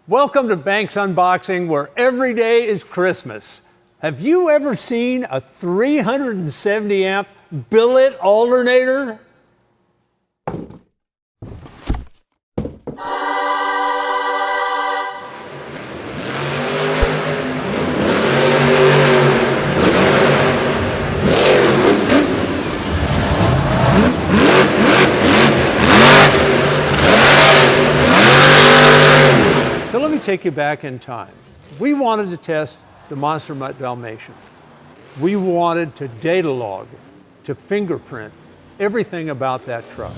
Welcome to Banks Unboxing, where every day is Christmas. Have you ever seen a 370 amp billet alternator? So let me take you back in time. We wanted to test the Monster Mutt Dalmatian. We wanted to data log, to fingerprint everything about that truck.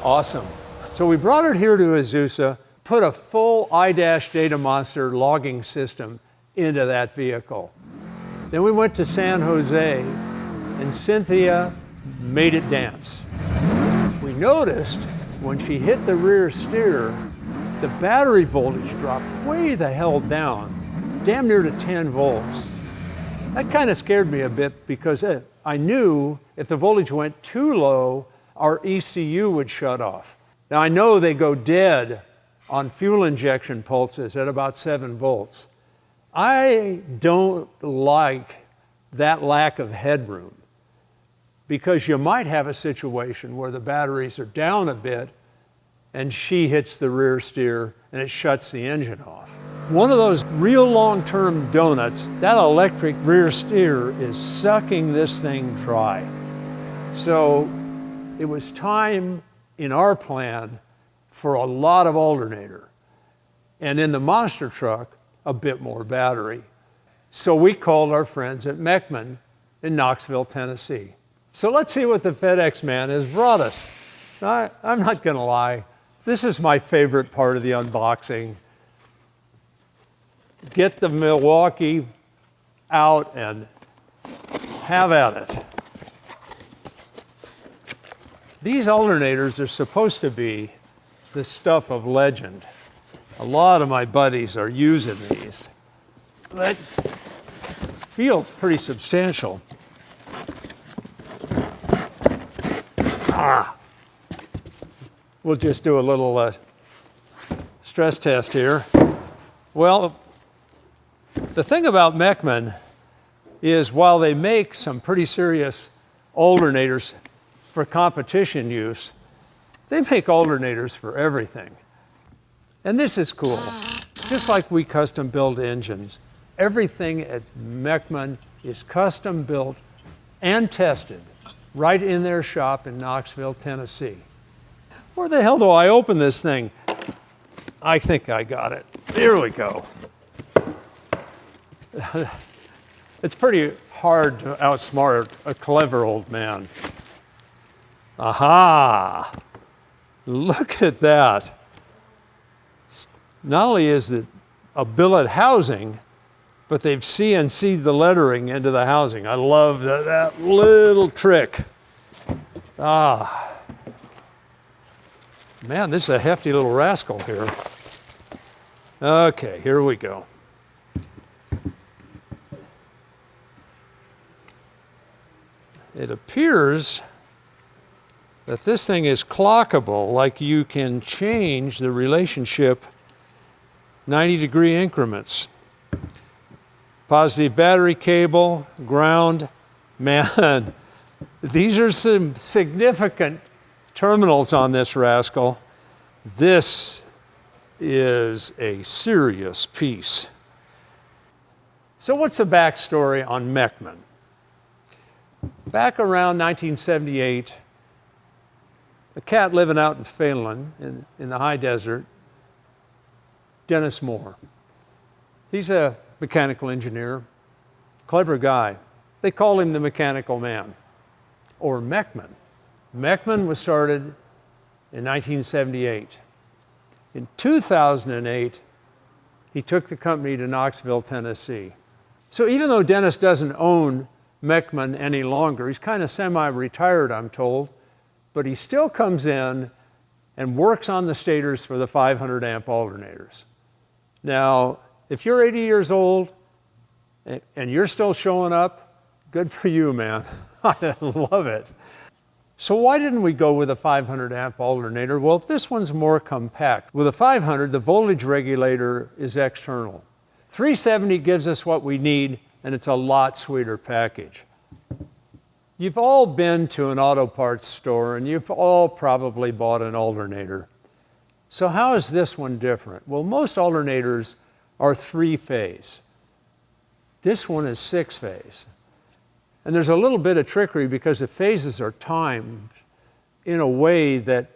Awesome. So we brought it here to Azusa, put a full iData Monster logging system into that vehicle. Then we went to San Jose, and Cynthia made it dance. We noticed when she hit the rear steer, the battery voltage dropped way the hell down, damn near to 10 volts. That kind of scared me a bit because I knew if the voltage went too low, our ECU would shut off. Now I know they go dead on fuel injection pulses at about 7 volts. I don't like that lack of headroom because you might have a situation where the batteries are down a bit and she hits the rear steer and it shuts the engine off. One of those real long-term donuts, that electric rear steer is sucking this thing dry. So it was time in our plan for a lot of alternator, and in the monster truck, a bit more battery. So we called our friends at Mechman in Knoxville, Tennessee. So let's see what the FedEx man has brought us. I'm not gonna lie, this is my favorite part of the unboxing. Get the Milwaukee out and have at it. These alternators are supposed to be the stuff of legend. A lot of my buddies are using these. Feels pretty substantial. We'll just do a little stress test here. Well, the thing about Mechman is while they make some pretty serious alternators for competition use, they make alternators for everything. And this is cool. Just like we custom build engines, everything at Mechman is custom built and tested right in their shop in Knoxville, Tennessee. Where the hell do I open this thing? I think I got it. There we go. It's pretty hard to outsmart a clever old man. Aha! Look at that. Not only is it a billet housing, but they've CNC'd the lettering into the housing. I love that little trick. Ah. Man, this is a hefty little rascal here. Okay, here we go. It appears that this thing is clockable, like you can change the relationship 90-degree increments. Positive battery cable, ground. Man, these are some significant terminals on this rascal. This is a serious piece. So what's the backstory on Mechman? Back around 1978, a cat living out in Phelan, in the high desert, Dennis Moore. He's a mechanical engineer, clever guy. They call him the mechanical man, or Mechman. Mechman was started in 1978. In 2008, he took the company to Knoxville, Tennessee. So even though Dennis doesn't own Mechman any longer, he's kind of semi-retired, I'm told, but he still comes in and works on the stators for the 500 amp alternators. Now, if you're 80 years old and you're still showing up, good for you, man. I love it. So why didn't we go with a 500 amp alternator? Well, this one's more compact. With a 500, the voltage regulator is external. 370 gives us what we need, and it's a lot sweeter package. You've all been to an auto parts store, and you've all probably bought an alternator. So how is this one different? Well, most alternators are 3-phase. This one is 6-phase. And there's a little bit of trickery because the phases are timed in a way that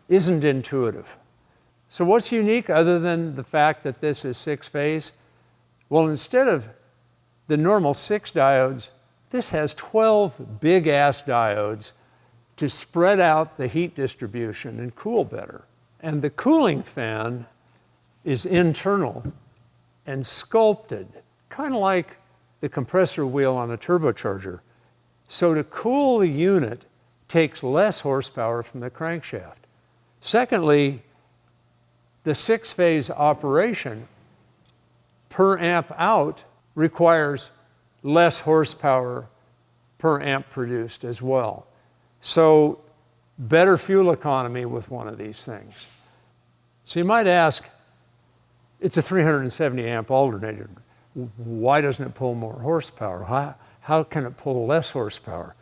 isn't intuitive. So what's unique other than the fact that this is 6-phase? Well, instead of the normal 6 diodes, this has 12 big-ass diodes to spread out the heat distribution and cool better. And the cooling fan is internal and sculpted, kind of like the compressor wheel on a turbocharger. So to cool the unit takes less horsepower from the crankshaft. Secondly, the 6-phase operation per amp out requires less horsepower per amp produced as well. So better fuel economy with one of these things. So you might ask, it's a 370 amp alternator. Why doesn't it pull more horsepower? How can it pull less horsepower?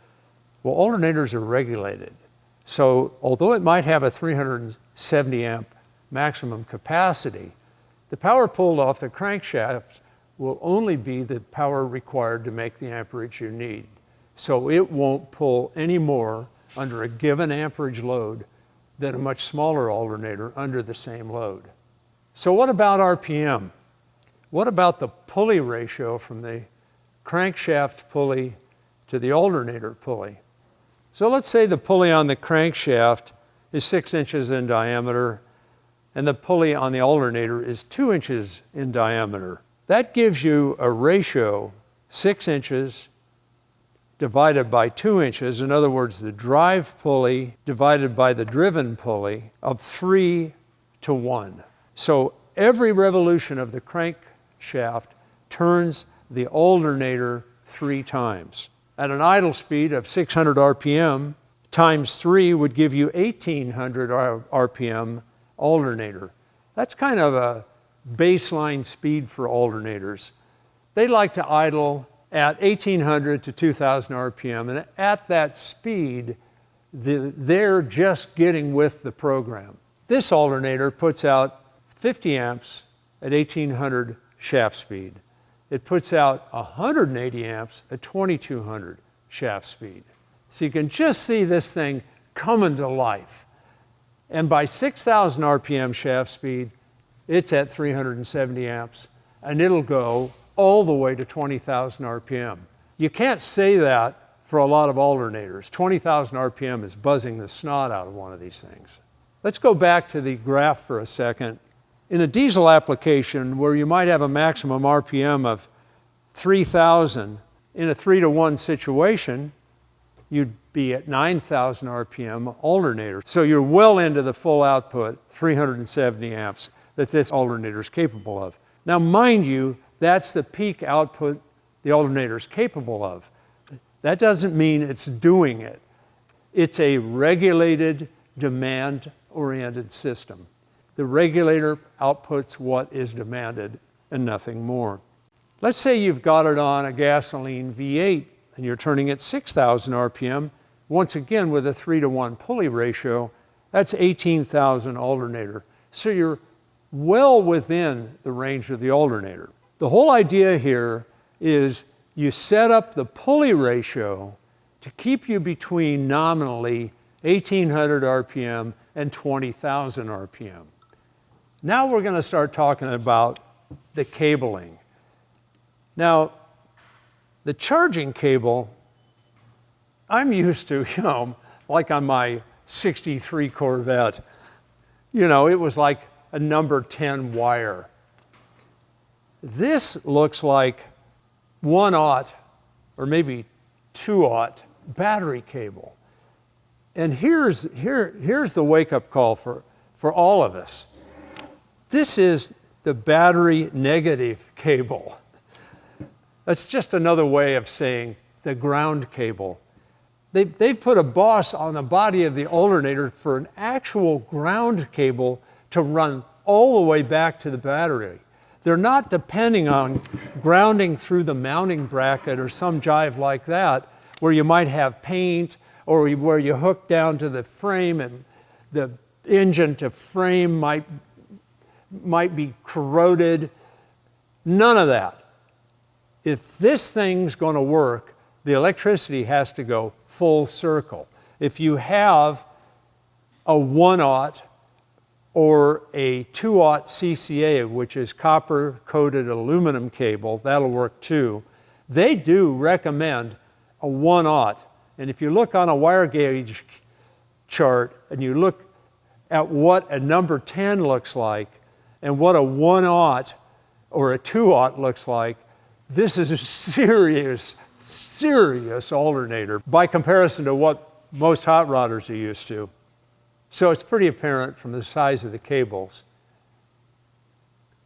Well, alternators are regulated. So although it might have a 370 amp maximum capacity, the power pulled off the crankshaft will only be the power required to make the amperage you need. So it won't pull any more under a given amperage load than a much smaller alternator under the same load. So what about RPM? What about the pulley ratio from the crankshaft pulley to the alternator pulley? So let's say the pulley on the crankshaft is 6 inches in diameter and the pulley on the alternator is 2 inches in diameter. That gives you a ratio, 6 inches divided by 2 inches. In other words, the drive pulley divided by the driven pulley of 3 to 1. So every revolution of the crankshaft turns the alternator 3 times. At an idle speed of 600 RPM, times 3 would give you 1800 RPM alternator. That's kind of a baseline speed for alternators. They like to idle at 1800 to 2000 RPM, and at that speed, they're just getting with the program. This alternator puts out 50 amps at 1800 shaft speed. It puts out 180 amps at 2200 shaft speed. So you can just see this thing coming to life. And by 6,000 RPM shaft speed, it's at 370 amps, and it'll go all the way to 20,000 RPM. You can't say that for a lot of alternators. 20,000 RPM is buzzing the snot out of one of these things. Let's go back to the graph for a second. In a diesel application where you might have a maximum RPM of 3,000, in a 3-to-1 situation, you'd be at 9,000 RPM alternator. So you're well into the full output, 370 amps, that this alternator is capable of. Now, mind you, that's the peak output the alternator is capable of. That doesn't mean it's doing it. It's a regulated, demand-oriented system. The regulator outputs what is demanded and nothing more. Let's say you've got it on a gasoline V8 and you're turning at 6,000 RPM. Once again, with a 3-to-1 pulley ratio, that's 18,000 alternator. So you're well within the range of the alternator. The whole idea here is you set up the pulley ratio to keep you between nominally 1,800 RPM and 20,000 RPM. Now we're going to start talking about the cabling. Now, the charging cable, I'm used to, like on my 63 Corvette, it was like a number 10 wire. This looks like 1/0 or maybe 2/0 battery cable. And here's the wake-up call for all of us. This is the battery negative cable. That's just another way of saying the ground cable. They've put a boss on the body of the alternator for an actual ground cable to run all the way back to the battery. They're not depending on grounding through the mounting bracket or some jive like that, where you might have paint or where you hook down to the frame and the engine to frame might be corroded. None of that. If this thing's going to work, the electricity has to go full circle. If you have a 1-aught or a 2-aught CCA, which is copper-coated aluminum cable, that'll work too. They do recommend a 1-aught. And if you look on a wire gauge chart and you look at what a number 10 looks like and what a 1-aught or a 2-aught looks like, this is a serious alternator by comparison to what most hot rodders are used to. So it's pretty apparent from the size of the cables,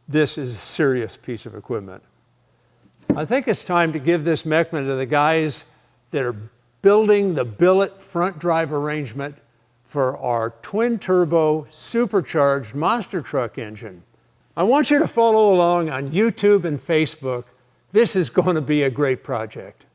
this is a serious piece of equipment. I think it's time to give this Mechman to the guys that are building the billet front drive arrangement for our twin-turbo supercharged monster truck engine. I want you to follow along on YouTube and Facebook. This is going to be a great project.